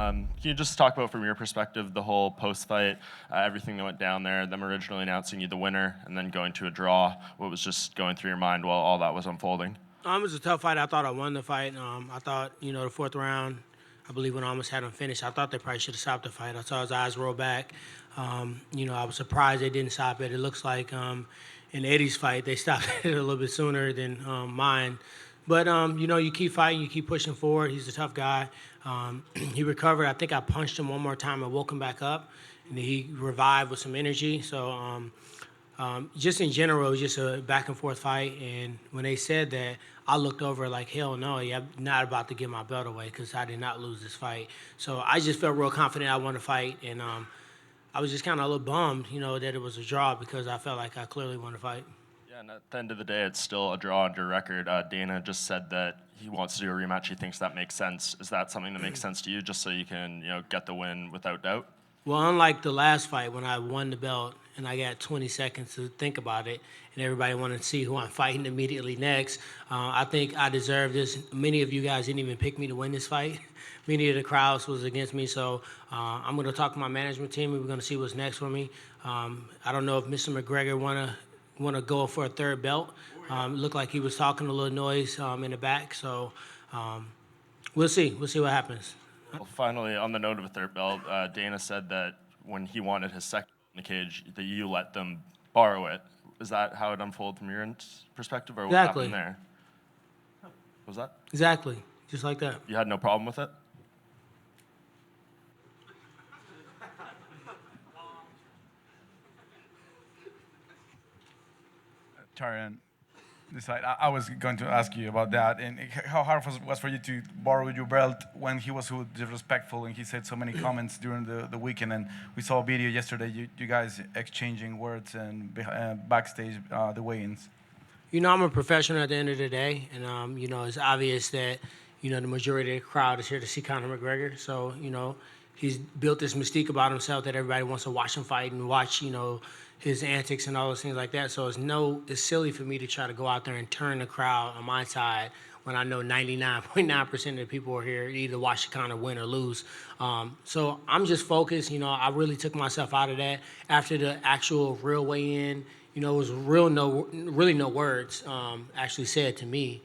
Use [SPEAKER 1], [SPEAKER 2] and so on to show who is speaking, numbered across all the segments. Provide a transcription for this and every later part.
[SPEAKER 1] Can you just talk about, from your perspective, the whole post-fight, everything that went down there, them originally announcing you the winner and then going to a draw? What was just going through your mind while all that was unfolding?
[SPEAKER 2] It was a tough fight. I thought I won the fight. I thought, the fourth round, I believe when I almost had him finished, I thought they probably should have stopped the fight. I saw his eyes roll back. I was surprised they didn't stop it. It looks like in Eddie's fight, they stopped it a little bit sooner than mine. But, you keep fighting, you keep pushing forward. He's a tough guy. He recovered. I think I punched him one more time and woke him back up. And he revived with some energy. So just in general, it was just a back-and-forth fight. And when they said that, I looked over like, hell no, I'm not about to give my belt away because I did not lose this fight. So I just felt real confident I won the fight. And I was just kind of a little bummed, that it was a draw because I felt like I clearly won the fight.
[SPEAKER 1] Yeah, and at the end of the day, it's still a draw on your record. Dana just said that he wants to do a rematch. He thinks that makes sense. Is that something that makes sense to you, just so you can, get the win without doubt?
[SPEAKER 2] Well, unlike the last fight when I won the belt and I got 20 seconds to think about it and everybody wanted to see who I'm fighting immediately next, I think I deserve this. Many of you guys didn't even pick me to win this fight. Many of the crowds was against me, so I'm going to talk to my management team and we're going to see what's next for me. I don't know if Mr. McGregor want to go for a third belt. It looked like he was talking a little noise in the back, so we'll see. We'll see what happens.
[SPEAKER 1] Well, finally, on the note of a third belt, Dana said that when he wanted his second in the cage, that you let them borrow it. Is that how it unfolded from your perspective, or what happened there? What was that?
[SPEAKER 2] Exactly, just like that.
[SPEAKER 1] You had no problem with it?
[SPEAKER 3] Tyron, I was going to ask you about that, and how hard was for you to borrow your belt when he was so disrespectful and he said so many comments during the weekend, and we saw a video yesterday, you guys exchanging words and backstage the weigh-ins.
[SPEAKER 2] I'm a professional at the end of the day, and it's obvious that the majority of the crowd is here to see Conor McGregor, so he's built this mystique about himself that everybody wants to watch him fight and watch his antics and all those things like that. So it's silly for me to try to go out there and turn the crowd on my side when I know 99.9% of the people are here to either watch Conor win or lose. So I'm just focused. I really took myself out of that. After the actual real weigh-in, it was really no words actually said to me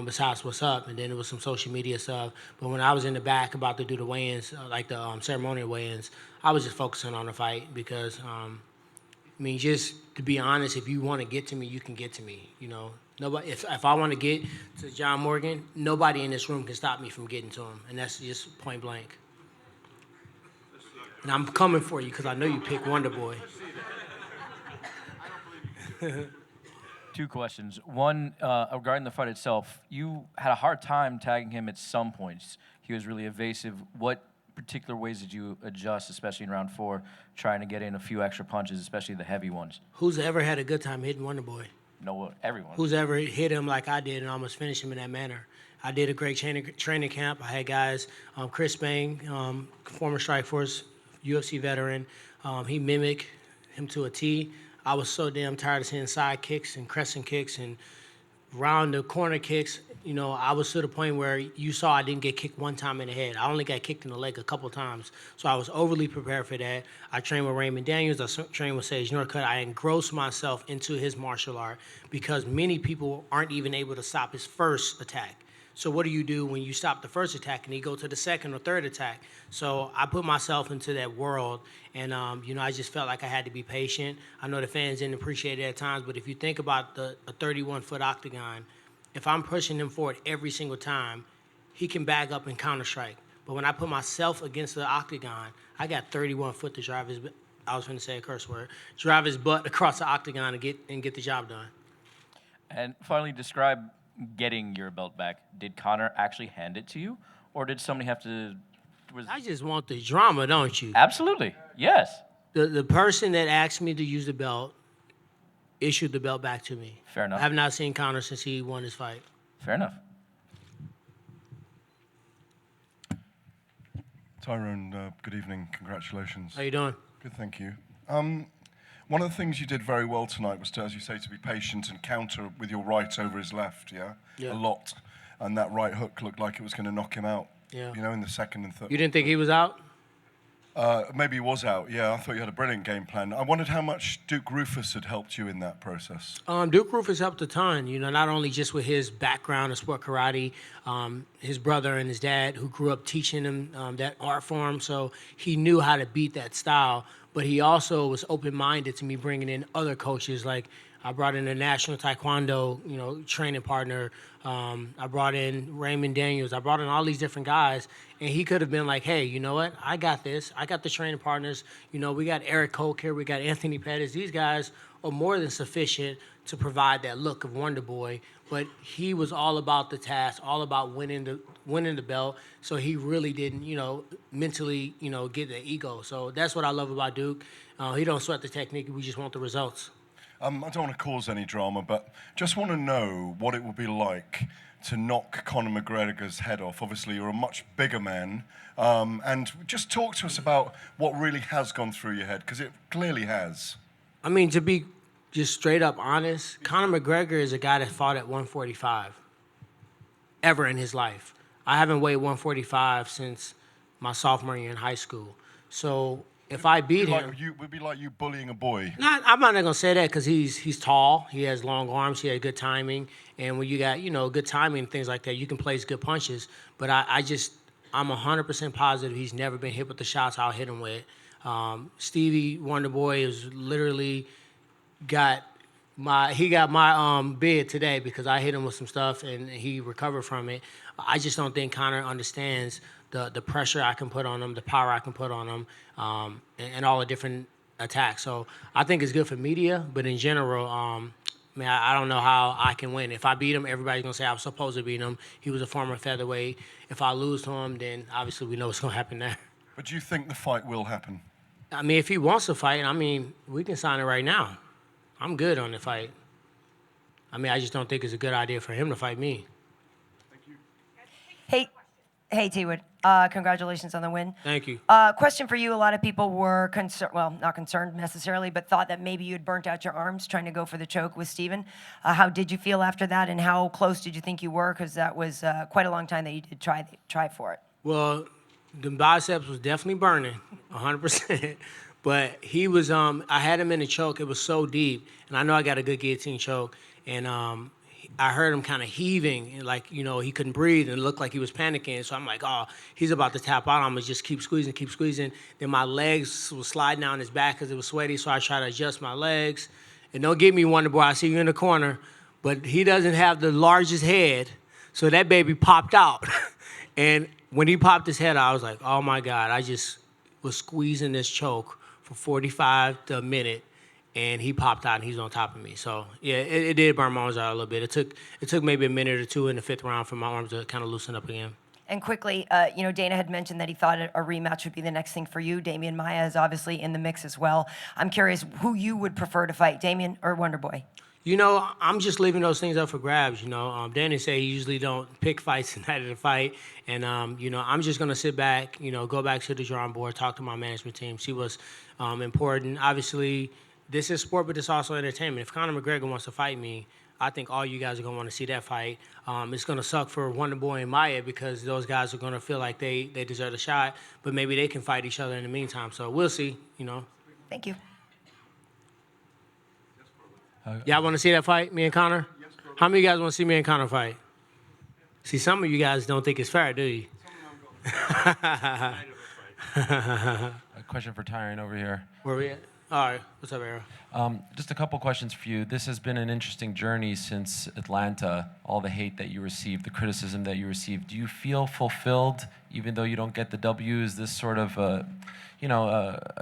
[SPEAKER 2] besides what's up, and then there was some social media stuff. But when I was in the back about to do the weigh-ins, like the ceremonial weigh-ins, I was just focusing on the fight because just to be honest, if you want to get to me, you can get to me. Nobody. If I want to get to John Morgan, nobody in this room can stop me from getting to him, and that's just point blank. And I'm coming for you because I know you pick Wonder Boy.
[SPEAKER 4] Two questions. One, regarding the fight itself, you had a hard time tagging him at some points. He was really evasive. What particular ways did you adjust, especially in round 4, trying to get in a few extra punches, especially the heavy ones?
[SPEAKER 2] Who's ever had a good time hitting Wonder Boy?
[SPEAKER 4] No, everyone.
[SPEAKER 2] Who's ever hit him like I did and almost finished him in that manner? I did a great training camp. I had guys, Chris Bang, former Strikeforce, UFC veteran. He mimicked him to a T. I was so damn tired of seeing side kicks and crescent kicks and round the corner kicks. I was to the point where you saw I didn't get kicked one time in the head. I only got kicked in the leg a couple times. So I was overly prepared for that. I trained with Raymond Daniels. I trained with Sage Northcutt. I engrossed myself into his martial art because many people aren't even able to stop his first attack. So what do you do when you stop the first attack and you go to the second or third attack? So I put myself into that world, and I just felt like I had to be patient. I know the fans didn't appreciate it at times, but if you think about a 31-foot octagon, if I'm pushing him forward every single time, he can back up and counter-strike. But when I put myself against the octagon, I got 31 foot to drive his, I was going to say a curse word, drive his butt across the octagon and get the job done.
[SPEAKER 4] And finally, describe getting your belt back. Did Conor actually hand it to you, or did somebody have to?
[SPEAKER 2] I just want the drama, don't you?
[SPEAKER 4] Absolutely, yes.
[SPEAKER 2] The person that asked me to use the belt issued the belt back to me.
[SPEAKER 4] Fair enough.
[SPEAKER 2] I have not seen Conor since he won his fight.
[SPEAKER 4] Fair enough.
[SPEAKER 5] Tyron, good evening. Congratulations.
[SPEAKER 2] How you doing?
[SPEAKER 5] Good, thank you. One of the things you did very well tonight was to, as you say, to be patient and counter with your right over his left, yeah?
[SPEAKER 2] Yeah.
[SPEAKER 5] A lot. And that right hook looked like it was going to knock him out.
[SPEAKER 2] Yeah.
[SPEAKER 5] You know, in the second and third.
[SPEAKER 2] You didn't think he was out?
[SPEAKER 5] Maybe he was out. Yeah, I thought you had a brilliant game plan. I wondered how much Duke Rufus had helped you in that process.
[SPEAKER 2] Duke Rufus helped a ton, you know, not only just with his background in sport karate, his brother and his dad who grew up teaching him that art form, so he knew how to beat that style, but he also was open-minded to me bringing in other coaches. Like I brought in a national taekwondo, you know, training partner. I brought in Raymond Daniels. I brought in all these different guys, and he could have been like, hey, you know what? I got this. I got the training partners. You know, we got Eric Koch here. We got Anthony Pettis. These guys are more than sufficient to provide that look of Wonder Boy. But he was all about the task, all about winning the belt. So he really didn't, you know, mentally, you know, get the ego. So that's what I love about Duke. He don't sweat the technique. We just want the results.
[SPEAKER 5] I don't want to cause any drama, but just want to know what it would be like to knock Conor McGregor's head off. Obviously, you're a much bigger man. And just talk to us about what really has gone through your head, because it clearly has.
[SPEAKER 2] I mean, to be just straight up honest, Conor McGregor is a guy that fought at 145 ever in his life. I haven't weighed 145 since my sophomore year in high school. So if I beat him,
[SPEAKER 5] It would be like you bullying a boy.
[SPEAKER 2] I'm not gonna say that because he's tall, he has long arms, he has good timing, and when you got, you know, good timing and things like that, you can place good punches. But I'm 100% positive he's never been hit with the shots I'll hit him with. Stevie Wonder Boy is literally got my bid today because I hit him with some stuff and he recovered from it. I just don't think Conor understands the pressure I can put on him, the power I can put on him, and all the different attacks. So I think it's good for media, but in general, man, I don't know how I can win. If I beat him, everybody's gonna say I'm supposed to beat him. He was a former featherweight. If I lose to him, then obviously we know what's gonna happen there.
[SPEAKER 5] But do you think the fight will happen?
[SPEAKER 2] I mean, if he wants to fight, I mean, we can sign it right now. I'm good on the fight. I mean, I just don't think it's a good idea for him to fight me.
[SPEAKER 6] Hey, T-Wood. Congratulations on the win.
[SPEAKER 2] Thank you.
[SPEAKER 6] Question for you. A lot of people were concerned, well, not concerned necessarily, but thought that maybe you had burnt out your arms trying to go for the choke with Steven. How did you feel after that, and how close did you think you were? Because that was quite a long time that you did try for it.
[SPEAKER 2] Well, the biceps was definitely burning, 100%. But he was, I had him in the choke. It was so deep, and I know I got a good guillotine choke, and I heard him kind of heaving, and like, you know, he couldn't breathe, and it looked like he was panicking. So I'm like, oh, he's about to tap out. I'm going to just keep squeezing. Then my legs was sliding down his back because it was sweaty, so I tried to adjust my legs. And don't get me, Wonder Boy, I see you in the corner, but he doesn't have the largest head, so that baby popped out. And when he popped his head out, I was like, oh, my God, I just was squeezing this choke for 45 to a minute, and he popped out and he's on top of me. So yeah, it did burn my arms out a little bit. It took maybe a minute or two in the fifth round for my arms to kind of loosen up again.
[SPEAKER 6] And quickly, you know, Dana had mentioned that he thought a rematch would be the next thing for you. Damian Maia is obviously in the mix as well. I'm curious who you would prefer to fight, Damian or Wonder Boy?
[SPEAKER 2] You know, I'm just leaving those things up for grabs, you know. Danny said he usually don't pick fights the night of the fight. And, you know, I'm just going to sit back, you know, go back to the drawing board, talk to my management team, see what's important. Obviously, this is sport, but it's also entertainment. If Conor McGregor wants to fight me, I think all you guys are going to want to see that fight. It's going to suck for Wonder Boy and Maia because those guys are going to feel like they deserve a shot, but maybe they can fight each other in the meantime. So we'll see, you know.
[SPEAKER 6] Thank you.
[SPEAKER 2] Y'all want to see that fight, me and Conor? Yes, bro. How many of you guys want to see me and Conor fight? See, some of you guys don't think it's fair, do you?
[SPEAKER 7] A question for Tyron over here.
[SPEAKER 2] Where we at? All right. What's up, Aaron?
[SPEAKER 7] Just a couple questions for you. This has been an interesting journey since Atlanta, all the hate that you received, the criticism that you received. Do you feel fulfilled even though you don't get the W? Is this sort of a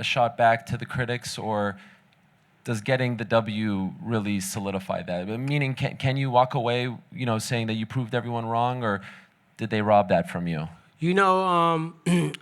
[SPEAKER 7] shot back to the critics, or does getting the W really solidify that? Meaning, can you walk away, you know, saying that you proved everyone wrong, or did they rob that from you?
[SPEAKER 2] You know,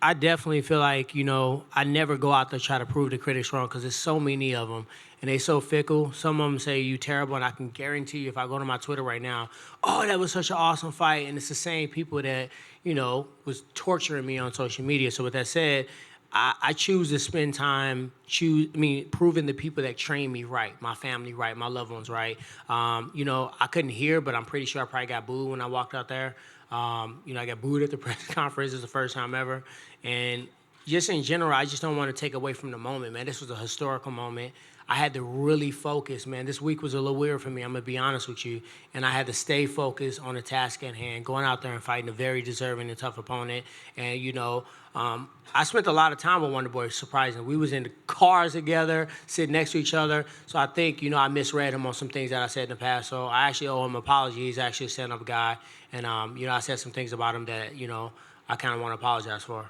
[SPEAKER 2] I definitely feel like, you know, I never go out there try to prove the critics wrong because there's so many of them, and they so fickle. Some of them say you terrible, and I can guarantee you if I go to my Twitter right now, oh, that was such an awesome fight, and it's the same people that, you know, was torturing me on social media. So with that said, I choose to spend time proving the people that train me right, my family right, my loved ones right. You know, I couldn't hear, but I'm pretty sure I probably got booed when I walked out there. I got booed at the press conference. It's the first time ever. And just in general, I just don't want to take away from the moment, man. This was a historical moment. I had to really focus, man. This week was a little weird for me, I'm going to be honest with you. And I had to stay focused on the task at hand, going out there and fighting a very deserving and tough opponent. And, I spent a lot of time with Wonder Boy, surprisingly. We was in the cars together, sitting next to each other. So I think, I misread him on some things that I said in the past. So I actually owe him an apology. He's actually a stand-up guy. And, I said some things about him that, I kind of want to apologize for.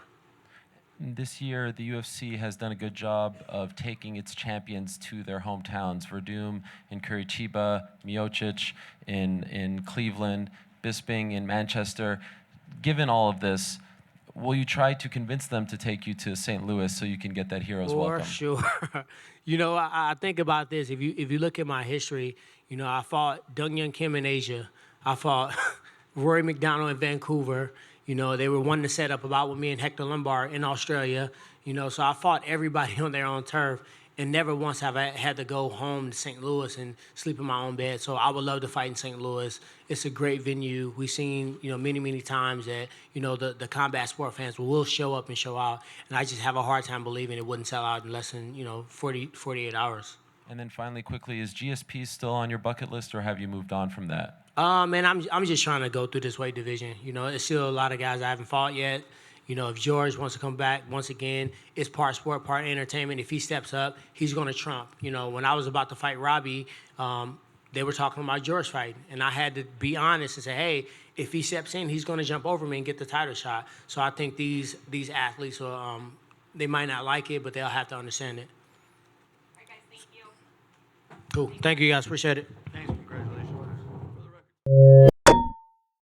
[SPEAKER 7] This year, the UFC has done a good job of taking its champions to their hometowns. Verdum in Curitiba, Miocic in Cleveland, Bisping in Manchester. Given all of this, will you try to convince them to take you to St. Louis so you can get that hero's welcome?
[SPEAKER 2] For sure. I think about this. If you look at my history, I fought Dong Hyun Kim in Asia. I fought Rory McDonald in Vancouver. They were wanting to set up about with me and Hector Lombard in Australia. So I fought everybody on their own turf, and never once have I had to go home to St. Louis and sleep in my own bed. So I would love to fight in St. Louis. It's a great venue. We've seen, many, many times that, the combat sport fans will show up and show out. And I just have a hard time believing it wouldn't sell out in less than, 48 hours.
[SPEAKER 7] And then finally, quickly, is GSP still on your bucket list, or have you moved on from that?
[SPEAKER 2] Man, I'm just trying to go through this weight division. There's still a lot of guys I haven't fought yet. If George wants to come back, once again, it's part sport, part entertainment. If he steps up, he's going to trump. When I was about to fight Robbie, they were talking about George fighting. And I had to be honest and say, hey, if he steps in, he's going to jump over me and get the title shot. So I think these athletes, they might not like it, but they'll have to understand it.
[SPEAKER 8] All right, guys, thank you.
[SPEAKER 2] Cool. Thank you, guys. Appreciate it. Thanks.